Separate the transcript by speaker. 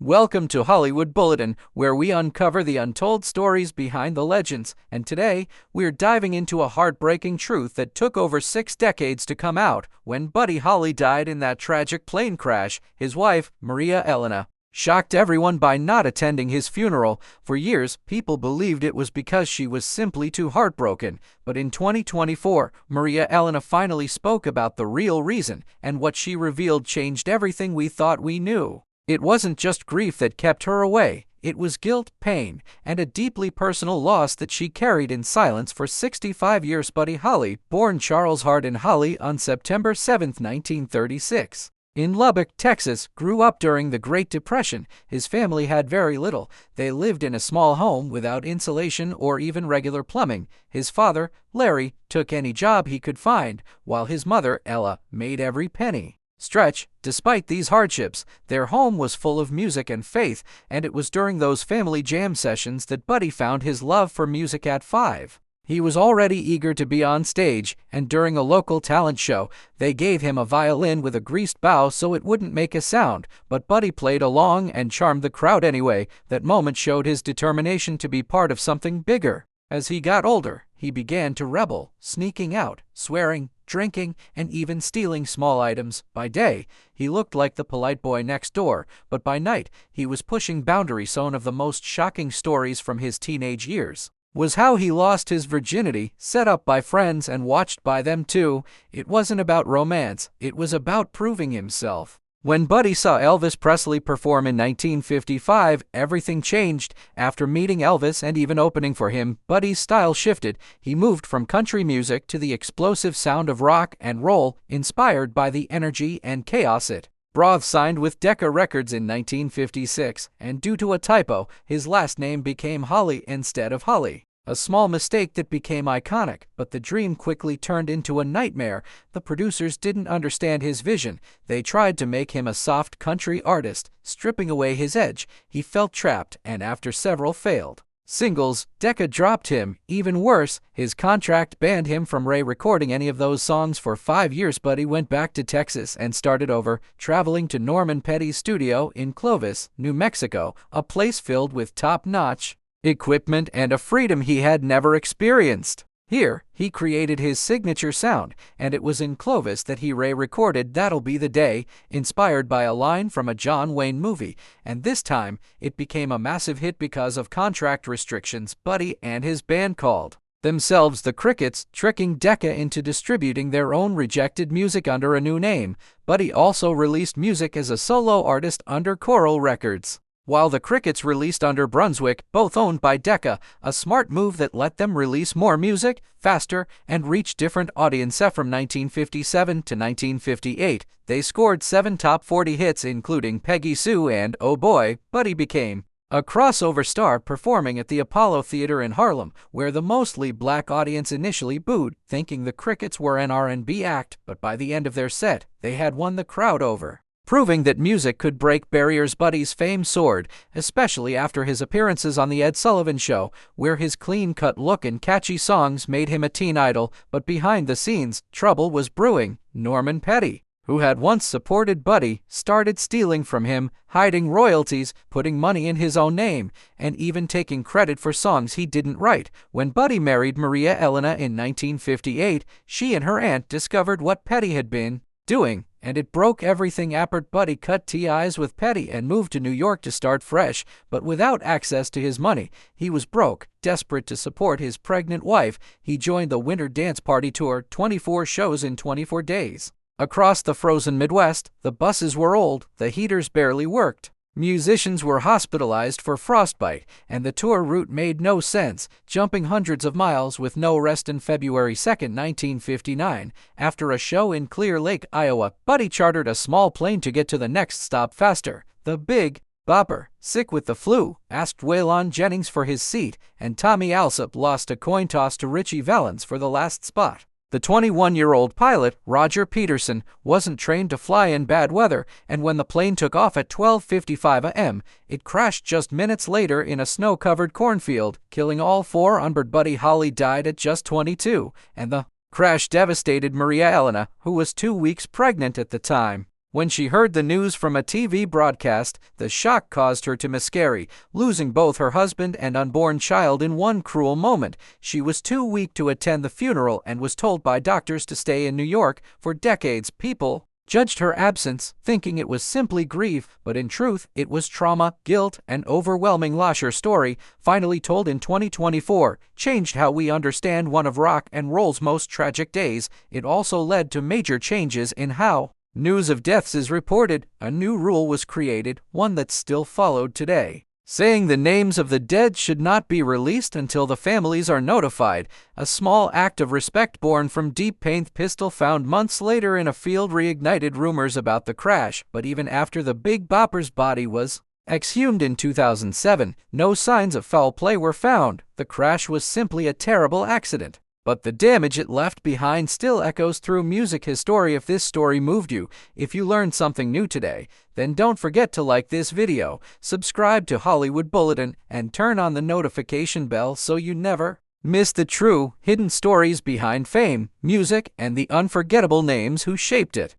Speaker 1: Welcome to Hollywood Bulletin, where we uncover the untold stories behind the legends. And today, we're diving into a heartbreaking truth that took over 6 decades to come out. When Buddy Holly died in that tragic plane crash, his wife, María Elena, shocked everyone by not attending his funeral. For years, people believed it was because she was simply too heartbroken. But in 2024, María Elena finally spoke about the real reason, and what she revealed changed everything we thought we knew. It wasn't just grief that kept her away. It was guilt, pain, and a deeply personal loss that she carried in silence for 65 years. Buddy Holly, born Charles Hardin Holly on September 7, 1936. In Lubbock, Texas, grew up during the Great Depression. His family had very little. They lived in a small home without insulation or even regular plumbing. His father, Larry, took any job he could find, while his mother, Ella, made every penny stretch. Despite these hardships, their home was full of music and faith, and it was during those family jam sessions that Buddy found his love for music at 5. He was already eager to be on stage, and during a local talent show, they gave him a violin with a greased bow so it wouldn't make a sound, but Buddy played along and charmed the crowd anyway. That moment showed his determination to be part of something bigger. As he got older, he began to rebel, sneaking out, swearing, drinking, and even stealing small items. By day, he looked like the polite boy next door, but by night, he was pushing boundaries. One of the most shocking stories from his teenage years was how he lost his virginity, set up by friends and watched by them too. It wasn't about romance, it was about proving himself. When Buddy saw Elvis Presley perform in 1955, everything changed. After meeting Elvis and even opening for him, Buddy's style shifted. He moved from country music to the explosive sound of rock and roll, inspired by the energy and chaos it brought. Signed with Decca Records in 1956, and due to a typo, his last name became Holly instead of Holly. A small mistake that became iconic, but the dream quickly turned into a nightmare. The producers didn't understand his vision. They tried to make him a soft country artist, stripping away his edge. He felt trapped, and after several failed singles, Decca dropped him. Even worse, his contract banned him from re-recording any of those songs for 5 years. Buddy went back to Texas and started over, traveling to Norman Petty's studio in Clovis, New Mexico, a place filled with top-notch equipment and a freedom he had never experienced. Here, he created his signature sound, and it was in Clovis that he re-recorded That'll Be the Day, inspired by a line from a John Wayne movie, and this time, it became a massive hit because of contract restrictions. Buddy and his band called themselves the Crickets, tricking Decca into distributing their own rejected music under a new name. Buddy also released music as a solo artist under Coral Records, while the Crickets released under Brunswick, both owned by Decca, a smart move that let them release more music, faster, and reach different audiences. From 1957 to 1958, they scored 7 top 40 hits including Peggy Sue and Oh Boy. Buddy became a crossover star, performing at the Apollo Theater in Harlem, where the mostly black audience initially booed, thinking the Crickets were an R&B act, but by the end of their set, they had won the crowd over, proving that music could break barriers. Buddy's fame soared, especially after his appearances on The Ed Sullivan Show, where his clean-cut look and catchy songs made him a teen idol. But behind the scenes, trouble was brewing. Norman Petty, who had once supported Buddy, started stealing from him, hiding royalties, putting money in his own name, and even taking credit for songs he didn't write. When Buddy married María Elena in 1958, she and her aunt discovered what Petty had been doing, and it broke everything apart. Buddy cut ties with Petty and moved to New York to start fresh, but without access to his money. He was broke. Desperate to support his pregnant wife, he joined the Winter Dance Party Tour, 24 shows in 24 days. Across the frozen Midwest, the buses were old, the heaters barely worked. Musicians were hospitalized for frostbite, and the tour route made no sense, jumping hundreds of miles with no rest. On February 2, 1959, after a show in Clear Lake, Iowa, Buddy chartered a small plane to get to the next stop faster. The Big Bopper, sick with the flu, asked Waylon Jennings for his seat, and Tommy Alsop lost a coin toss to Richie Valens for the last spot. The 21-year-old pilot, Roger Peterson, wasn't trained to fly in bad weather, and when the plane took off at 12:55 a.m., it crashed just minutes later in a snow-covered cornfield, killing all 4 on board. Buddy Holly died at just 22, and the crash devastated María Elena, who was 2 weeks pregnant at the time. When she heard the news from a TV broadcast, the shock caused her to miscarry, losing both her husband and unborn child in one cruel moment. She was too weak to attend the funeral and was told by doctors to stay in New York. For decades, people judged her absence, thinking it was simply grief, but in truth, it was trauma, guilt, and overwhelming loss. Her story, finally told in 2024, changed how we understand one of rock and roll's most tragic days. It also led to major changes in how news of deaths is reported. A new rule was created, one that's still followed today, saying the names of the dead should not be released until the families are notified. A small act of respect born from deep pain. Pistol found months later in a field reignited rumors about the crash, but even after the Big Bopper's body was exhumed in 2007, no signs of foul play were found. The crash was simply a terrible accident, but the damage it left behind still echoes through music history. If this story moved you, if you learned something new today, then don't forget to like this video, subscribe to Hollywood Bulletin, and turn on the notification bell so you never miss the true, hidden stories behind fame, music, and the unforgettable names who shaped it.